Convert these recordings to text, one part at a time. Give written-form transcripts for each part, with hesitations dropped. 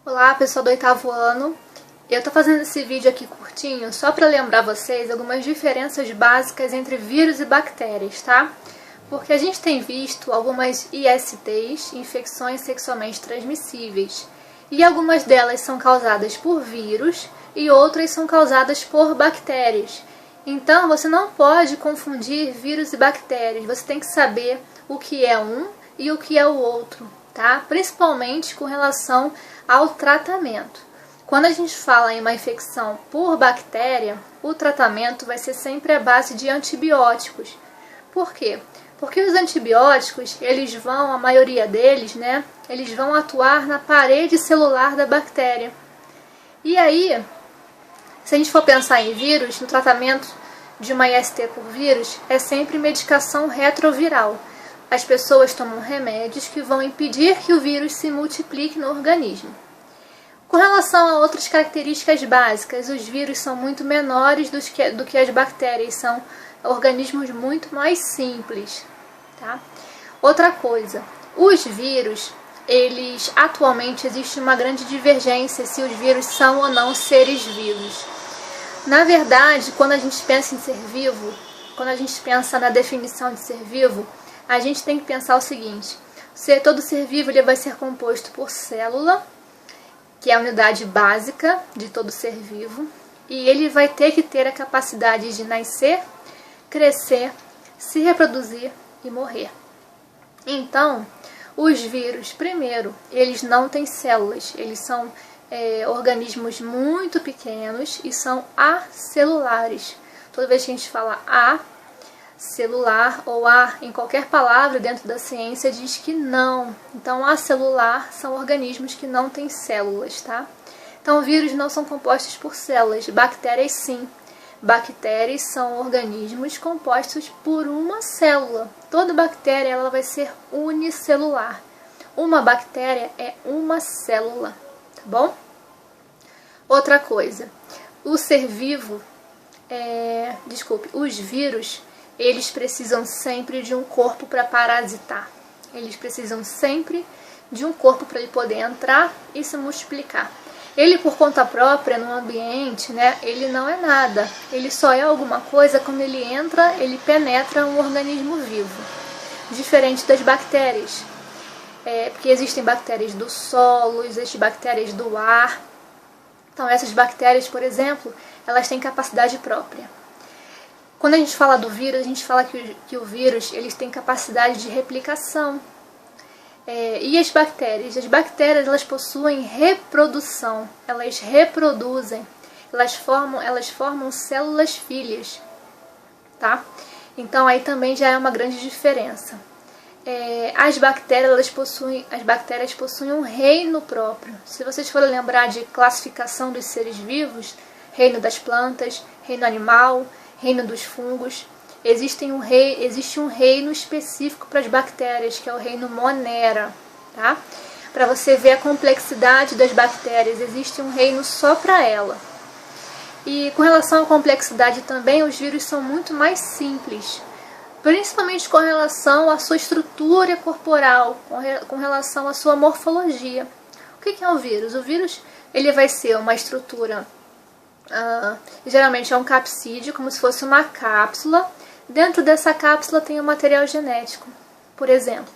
Olá, pessoal do 8º ano. Eu tô fazendo esse vídeo aqui curtinho só para lembrar vocês algumas diferenças básicas entre vírus e bactérias, tá? Porque a gente tem visto algumas ISTs, infecções sexualmente transmissíveis, e algumas delas são causadas por vírus e outras são causadas por bactérias. Então, você não pode confundir vírus e bactérias, você tem que saber o que é um e o que é o outro, tá? Principalmente com relação ao tratamento. Quando a gente fala em uma infecção por bactéria, o tratamento vai ser sempre à base de antibióticos. Por quê? Porque os antibióticos, a maioria deles, eles vão atuar na parede celular da bactéria. E aí, se a gente for pensar em vírus, no tratamento de uma IST por vírus, é sempre medicação retroviral. As pessoas tomam remédios que vão impedir que o vírus se multiplique no organismo. Com relação a outras características básicas, os vírus são muito menores do que as bactérias, são organismos muito mais simples, tá? Outra coisa, os vírus, atualmente existe uma grande divergência se os vírus são ou não seres vivos. Na verdade, quando a gente pensa em ser vivo, quando a gente pensa na definição de ser vivo, a gente tem que pensar o seguinte: todo ser vivo ele vai ser composto por célula, que é a unidade básica de todo ser vivo, e ele vai ter que ter a capacidade de nascer, crescer, se reproduzir e morrer. Então, os vírus, primeiro, eles não têm células, eles são organismos muito pequenos e são acelulares. Toda vez que a gente fala celular ou em qualquer palavra dentro da ciência diz que não. Então, acelular são organismos que não têm células, tá? Então, vírus não são compostos por células, bactérias sim. Bactérias são organismos compostos por uma célula. Toda bactéria ela vai ser unicelular. Uma bactéria é uma célula, tá bom? Outra coisa, os vírus, eles precisam sempre de um corpo para parasitar. Eles precisam sempre de um corpo para ele poder entrar e se multiplicar. Ele, por conta própria, no ambiente, ele não é nada. Ele só é alguma coisa quando ele entra, ele penetra um organismo vivo. Diferente das bactérias. Porque existem bactérias do solo, existem bactérias do ar. Então, essas bactérias, por exemplo, elas têm capacidade própria. Quando a gente fala do vírus, a gente fala que o vírus eles têm capacidade de replicação. E as bactérias? As bactérias elas possuem reprodução, elas reproduzem, elas formam células filhas, tá? Então aí também já é uma grande diferença. As bactérias possuem um reino próprio. Se vocês forem lembrar de classificação dos seres vivos, reino das plantas, reino animal, reino dos fungos, existe um reino específico para as bactérias, que é o reino Monera, tá? Para você ver a complexidade das bactérias, existe um reino só para ela. E com relação à complexidade também, os vírus são muito mais simples, principalmente com relação à sua estrutura corporal, com relação à sua morfologia. O que é um vírus? O vírus ele vai ser uma estrutura, geralmente é um capsídeo, como se fosse uma cápsula. Dentro dessa cápsula tem um material genético. Por exemplo,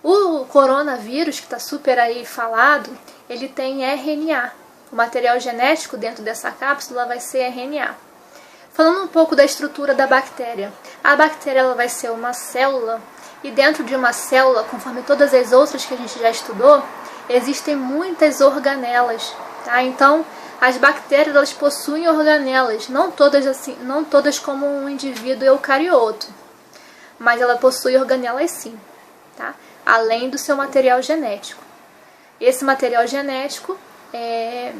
o coronavírus, que está super aí falado, ele tem RNA. O material genético dentro dessa cápsula vai ser RNA. Falando um pouco da estrutura da bactéria. A bactéria ela vai ser uma célula, e dentro de uma célula, conforme todas as outras que a gente já estudou, existem muitas organelas, tá? Então, as bactérias elas possuem organelas, não todas como um indivíduo eucarioto, mas ela possui organelas sim, tá? Além do seu material genético. Esse material genético,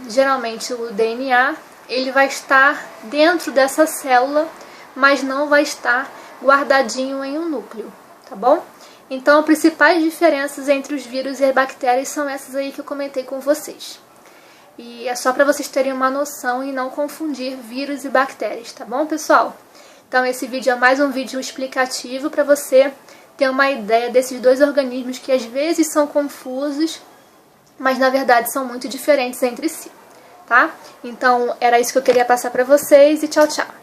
geralmente o DNA, ele vai estar dentro dessa célula, mas não vai estar guardadinho em um núcleo, tá bom? Então, as principais diferenças entre os vírus e as bactérias são essas aí que eu comentei com vocês. E é só para vocês terem uma noção e não confundir vírus e bactérias, tá bom, pessoal? Então esse vídeo é mais um vídeo explicativo para você ter uma ideia desses dois organismos que às vezes são confusos mas na verdade são muito diferentes entre si, tá? Então era isso que eu queria passar pra vocês e tchau, tchau!